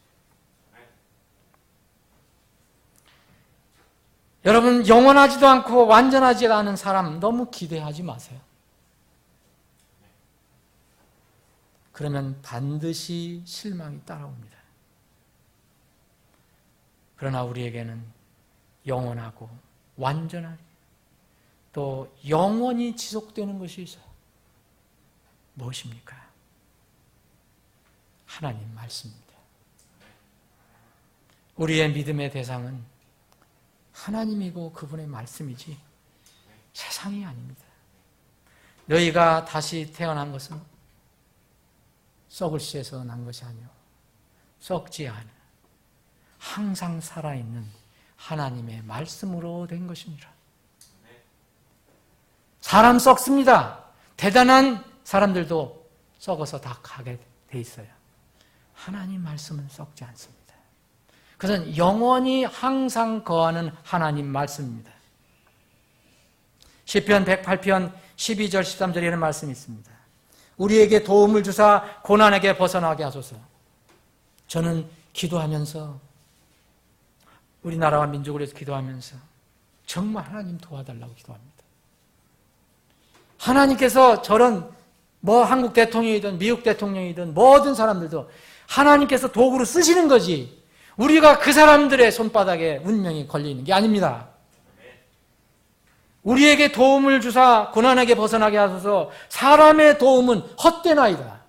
여러분, 영원하지도 않고 완전하지 않은 사람 너무 기대하지 마세요. 그러면 반드시 실망이 따라옵니다. 그러나 우리에게는 영원하고 완전하게 또 영원히 지속되는 것이 있어요. 무엇입니까? 하나님 말씀입니다. 우리의 믿음의 대상은 하나님이고 그분의 말씀이지 세상이 아닙니다. 너희가 다시 태어난 것은 썩을 씨에서 난 것이 아니오 썩지 않은 항상 살아있는 하나님의 말씀으로 된 것입니다. 사람 썩습니다. 대단한 사람들도 썩어서 다 가게 돼 있어요. 하나님 말씀은 썩지 않습니다. 그것은 영원히 항상 거하는 하나님 말씀입니다. 시편 108편 12절 13절에 이런 말씀이 있습니다. 우리에게 도움을 주사 고난에게 벗어나게 하소서. 저는 기도하면서 우리나라와 민족을 위해서 기도하면서 정말 하나님 도와달라고 기도합니다. 하나님께서 저런 한국 대통령이든 미국 대통령이든 모든 사람들도 하나님께서 도구로 쓰시는 거지 우리가 그 사람들의 손바닥에 운명이 걸리는 게 아닙니다. 우리에게 도움을 주사 고난에게 벗어나게 하소서. 사람의 도움은 헛되나이다.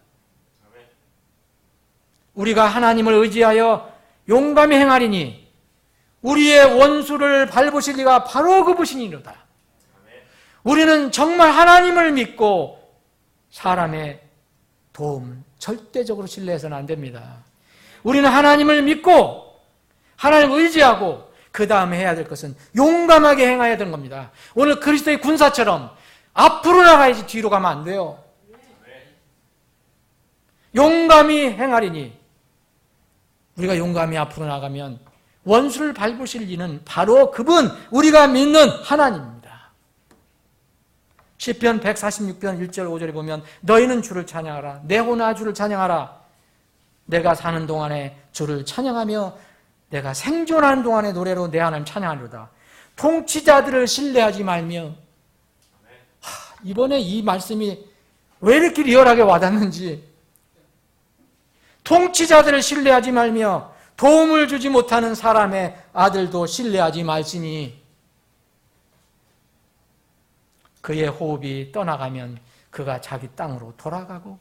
우리가 하나님을 의지하여 용감히 행하리니 우리의 원수를 밟으실 리가 바로 그분이로다. 우리는 정말 하나님을 믿고 사람의 도움 절대적으로 신뢰해서는 안 됩니다. 우리는 하나님을 믿고 하나님을 의지하고 그 다음에 해야 될 것은 용감하게 행해야 되는 겁니다. 오늘 그리스도의 군사처럼 앞으로 나가야지 뒤로 가면 안 돼요. 용감히 행하리니 우리가 용감히 앞으로 나가면 원수를 밟으실 이는 바로 그분, 우리가 믿는 하나님입니다. 시편 146편 1절 5절에 보면 너희는 주를 찬양하라. 내 혼아 주를 찬양하라. 내가 사는 동안에 주를 찬양하며 내가 생존하는 동안의 노래로 내 하나님 찬양하리로다. 통치자들을 신뢰하지 말며. 이번에 이 말씀이 왜 이렇게 리얼하게 와닿는지. 통치자들을 신뢰하지 말며 도움을 주지 못하는 사람의 아들도 신뢰하지 말지니 그의 호흡이 떠나가면 그가 자기 땅으로 돌아가고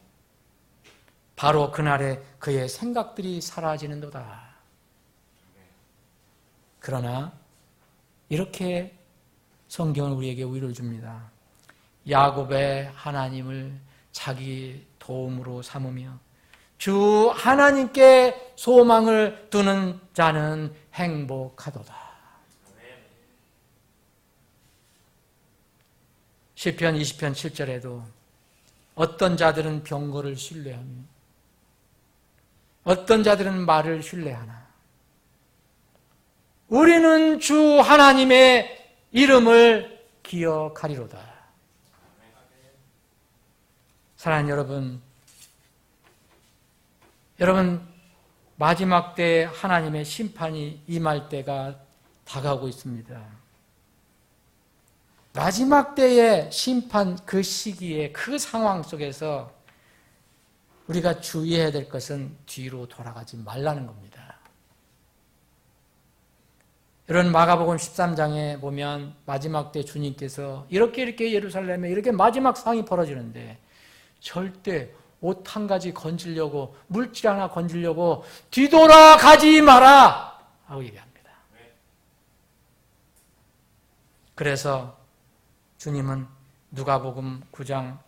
바로 그날에 그의 생각들이 사라지는도다. 그러나 이렇게 성경은 우리에게 위로를 줍니다. 야곱의 하나님을 자기 도움으로 삼으며 주 하나님께 소망을 두는 자는 행복하도다. 시편 20편 7절에도 어떤 자들은 병거를 신뢰하며 어떤 자들은 말을 신뢰하나 우리는 주 하나님의 이름을 기억하리로다. 사랑하는 여러분 마지막 때 하나님의 심판이 임할 때가 다가오고 있습니다. 마지막 때의 심판 그 시기에 그 상황 속에서 우리가 주의해야 될 것은 뒤로 돌아가지 말라는 겁니다. 여러분 마가복음 13장에 보면 마지막 때 주님께서 이렇게 예루살렘에 이렇게 마지막 상황이 벌어지는데 절대 옷 한 가지 건지려고, 물질 하나 건지려고 뒤돌아가지 마라 하고 얘기합니다. 그래서 주님은 누가복음 9장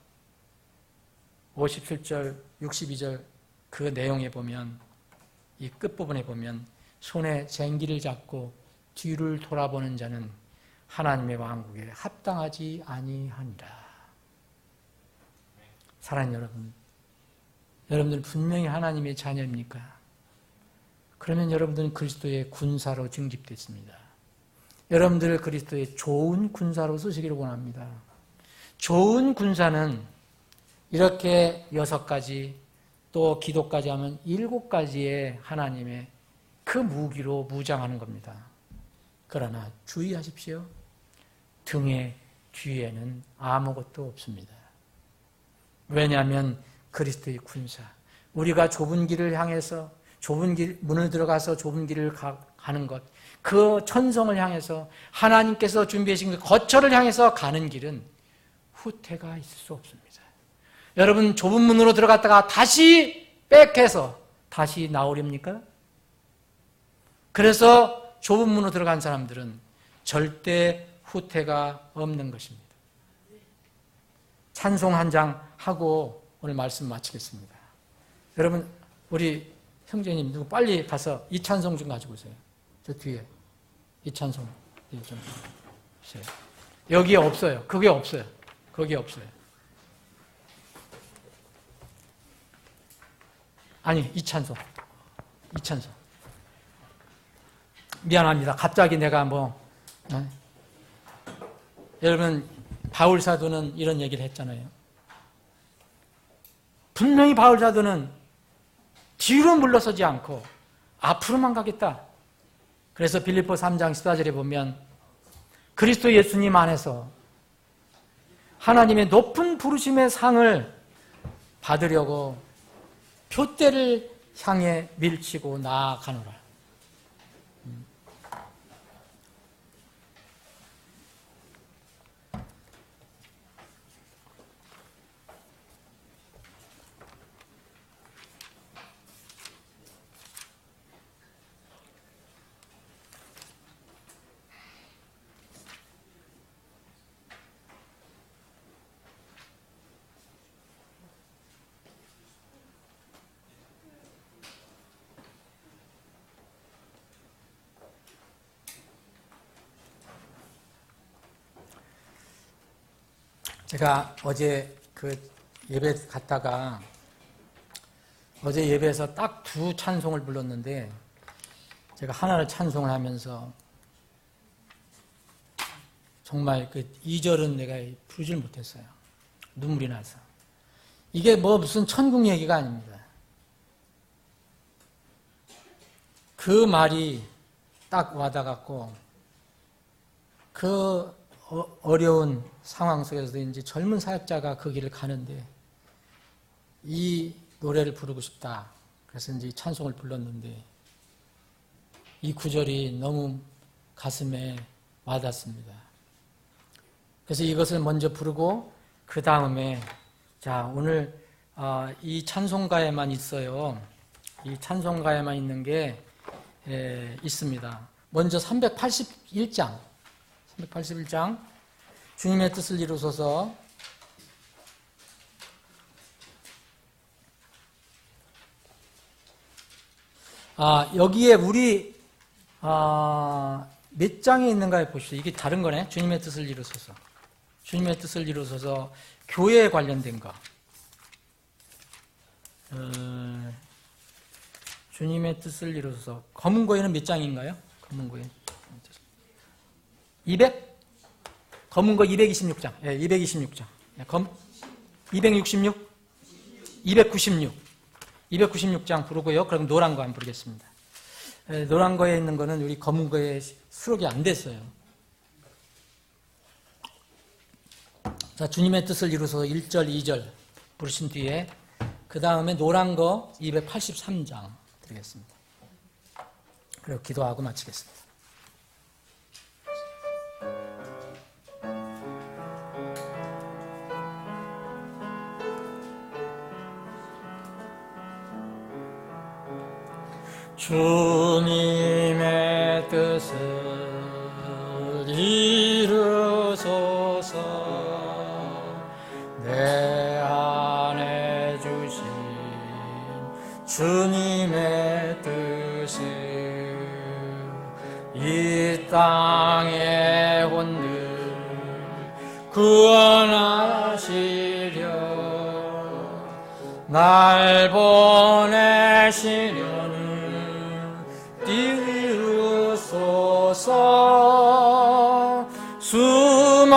57절, 62절 그 내용에 보면, 이 끝부분에 보면 손에 쟁기를 잡고 뒤를 돌아보는 자는 하나님의 왕국에 합당하지 아니하니라. 사랑하는 여러분, 여러분들 분명히 하나님의 자녀입니까? 그러면 여러분들은 그리스도의 군사로 증집됐습니다. 여러분들 그리스도의 좋은 군사로 쓰시기를 원합니다. 좋은 군사는 이렇게 6가지, 또 기도까지 하면 7가지의 하나님의 그 무기로 무장하는 겁니다. 그러나 주의하십시오. 등의 뒤에는 아무것도 없습니다. 왜냐하면 그리스도의 군사, 우리가 좁은 길을 향해서, 좁은 길, 문을 들어가서 좁은 길을 가는 것, 그 천성을 향해서 하나님께서 준비하신 그 거처를 향해서 가는 길은 후퇴가 있을 수 없습니다. 여러분, 좁은 문으로 들어갔다가 다시 백해서 다시 나오렵니까? 그래서 좁은 문으로 들어간 사람들은 절대 후퇴가 없는 것입니다. 찬송 한 장 하고 오늘 말씀 마치겠습니다. 여러분, 우리 형제님 누구 빨리 가서 이 찬송 좀 가지고 오세요. 저 뒤에 이 찬송 좀 주세요. 여기에 없어요. 그게 없어요. 거기에 없어요. 아니, 이 찬송. 미안합니다. 갑자기 내가 여러분, 바울 사도는 이런 얘기를 했잖아요. 분명히 바울 사도는 뒤로 물러서지 않고 앞으로만 가겠다. 그래서 빌립보 3장 14절에 보면 그리스도 예수님 안에서 하나님의 높은 부르심의 상을 받으려고 표대를 향해 밀치고 나아가노라. 제가 어제 그 예배 갔다가 어제 예배에서 딱 2 찬송을 불렀는데 제가 하나를 찬송을 하면서 정말 그 2절은 내가 부르질 못했어요. 눈물이 나서. 이게 무슨 천국 얘기가 아닙니다. 그 말이 딱 와닿았고 그 어려운 상황 속에서도 이제 젊은 사역자가 그 길을 가는데 이 노래를 부르고 싶다. 그래서 이제 찬송을 불렀는데 이 구절이 너무 가슴에 와닿습니다. 그래서 이것을 먼저 부르고 그 다음에 자 오늘 이 찬송가에만 있어요. 이 찬송가에만 있는 게 있습니다. 먼저 381장 주님의 뜻을 이루소서. 여기에 우리 몇 장에 있는가 보시죠. 이게 다른 거네. 주님의 뜻을 이루소서. 주님의 뜻을 이루소서. 교회에 관련된 거. 주님의 뜻을 이루소서. 검은 고에는 몇 장인가요? 검은 고에 200? 검은 거 226장. 예, 226장. 266? 296. 296장 부르고요. 그럼 노란 거 안 부르겠습니다. 노란 거에 있는 거는 우리 검은 거에 수록이 안 됐어요. 자, 주님의 뜻을 이루소서 1절, 2절 부르신 뒤에 그 다음에 노란 거 283장 드리겠습니다. 그리고 기도하고 마치겠습니다. 주님의 뜻을 이루소서. 내 안에 주신 주님의 뜻을 이 땅에 온늘 구원하시려 날 보내시려는 띄우소서. 수많은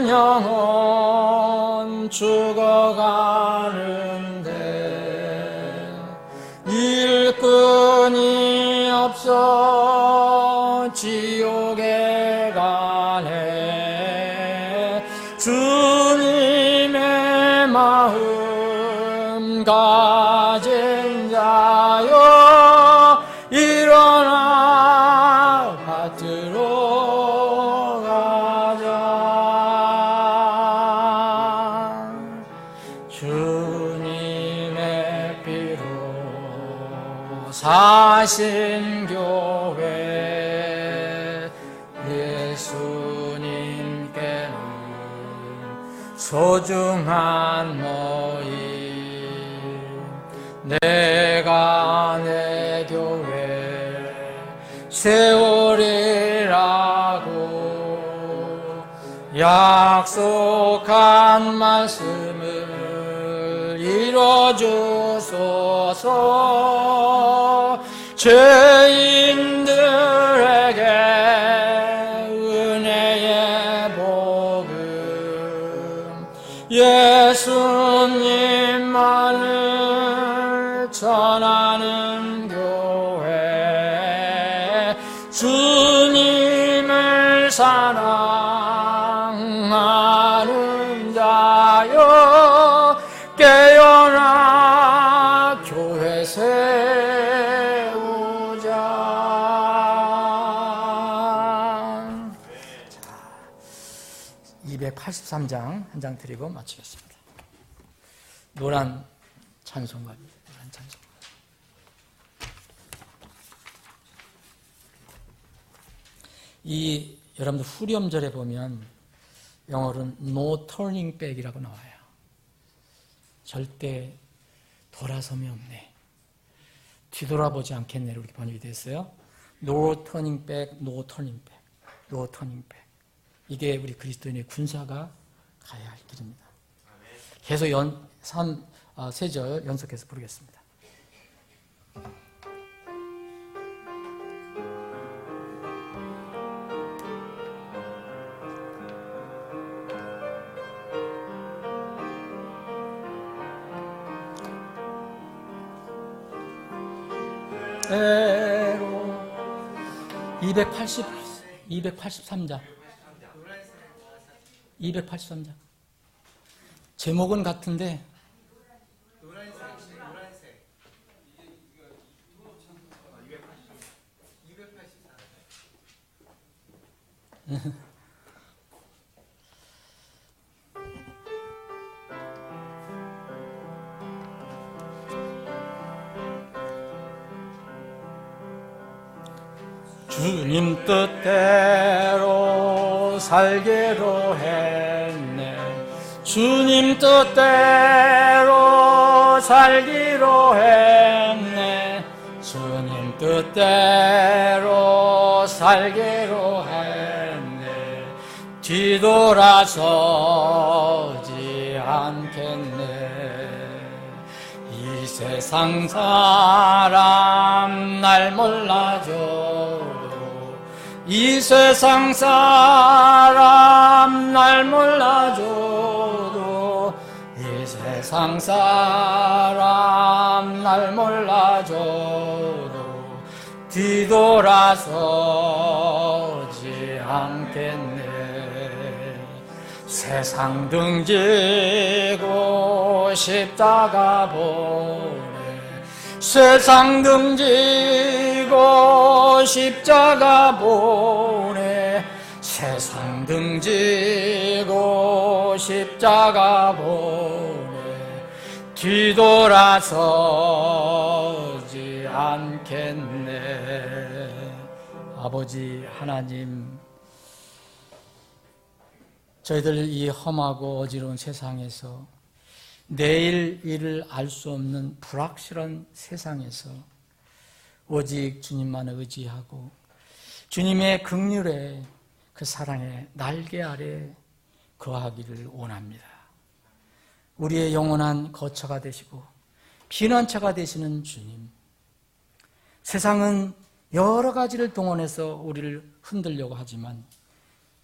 영혼 죽어가는데 일꾼이 없어 지옥에 가네. 주님의 마음 가진 자여 일어나 밭으로 가자. 주님의 피로 사신 교회 예수님께는 소중한 모임. 내가 내 교회 세우리라고 약속한 말씀을 이뤄주소서. 죄인들에게 은혜의 복음 예수님만을 전하는 교회 주님을 사랑하는 자여 깨어나 교회 세우자. 283장 한 장 드리고 마치겠습니다. 노란 찬송가입니다. 노란 찬송가. 이 여러분들 후렴절에 보면 영어로는 No turning back이라고 나와요. 절대 돌아섬이 없네. 뒤돌아보지 않겠네. 이렇게 번역이 됐어요. No turning back, no turning back, no turning back. 이게 우리 그리스도인의 군사가 가야 할 길입니다. 계속 3절 연속해서 부르겠습니다. 때로 283장 283장 제목은 같은데 주님 뜻대로 살기로 했네. 주님 뜻대로 살기로 했네. 주님 뜻대로 살기로 했네. 뒤돌아서지 않겠네. 이 세상 사람 날 몰라줘도 이 세상 사람 날 몰라줘도 이 세상 사람 날 몰라줘도 뒤돌아서지 않겠네. 세상 등지고 십자가 보내. 세상 등지고 십자가 보내. 세상 등지고 십자가 보내. 뒤돌아서지 않겠네. 아버지 하나님, 저희들 이 험하고 어지러운 세상에서 내일 일을 알 수 없는 불확실한 세상에서 오직 주님만 의지하고 주님의 긍휼에 그 사랑의 날개 아래 거하기를 원합니다. 우리의 영원한 거처가 되시고 피난처가 되시는 주님, 세상은 여러 가지를 동원해서 우리를 흔들려고 하지만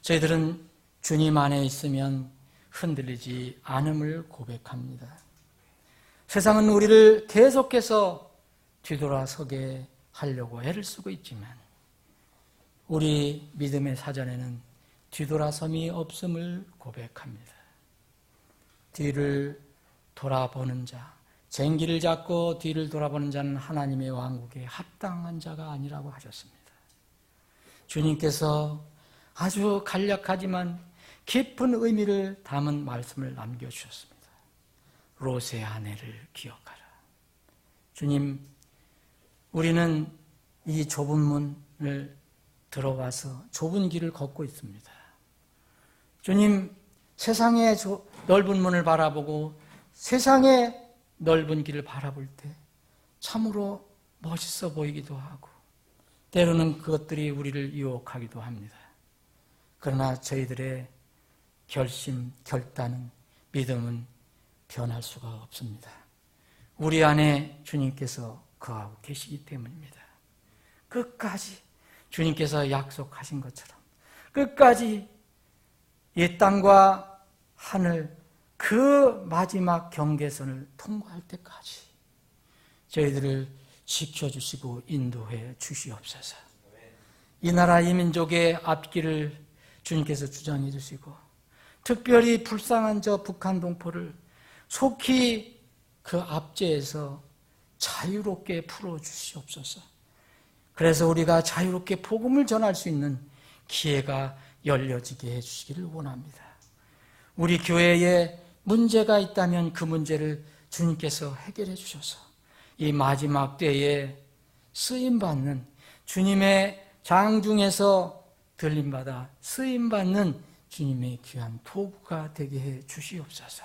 저희들은 주님 안에 있으면 흔들리지 않음을 고백합니다. 세상은 우리를 계속해서 뒤돌아서게 하려고 애를 쓰고 있지만 우리 믿음의 사전에는 뒤돌아섬이 없음을 고백합니다. 뒤를 돌아보는 자, 쟁기를 잡고 뒤를 돌아보는 자는 하나님의 왕국에 합당한 자가 아니라고 하셨습니다. 주님께서 아주 간략하지만 깊은 의미를 담은 말씀을 남겨주셨습니다. 롯의 아내를 기억하라. 주님, 우리는 이 좁은 문을 들어와서 좁은 길을 걷고 있습니다. 주님, 세상의 넓은 문을 바라보고 세상의 넓은 길을 바라볼 때 참으로 멋있어 보이기도 하고 때로는 그것들이 우리를 유혹하기도 합니다. 그러나 저희들의 결심, 결단은, 믿음은 변할 수가 없습니다. 우리 안에 주님께서 거하고 계시기 때문입니다. 끝까지 주님께서 약속하신 것처럼 끝까지 이 땅과 하늘 그 마지막 경계선을 통과할 때까지 저희들을 지켜주시고 인도해 주시옵소서. 이 나라 이 민족의 앞길을 주님께서 주장해 주시고 특별히 불쌍한 저 북한 동포를 속히 그 압제에서 자유롭게 풀어주시옵소서. 그래서 우리가 자유롭게 복음을 전할 수 있는 기회가 열려지게 해주시기를 원합니다. 우리 교회에 문제가 있다면 그 문제를 주님께서 해결해 주셔서 이 마지막 때에 쓰임받는 주님의 장중에서 들림받아 쓰임받는 주님의 귀한 도구가 되게 해 주시옵소서.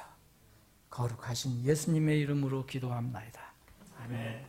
거룩하신 예수님의 이름으로 기도합나이다. 아멘.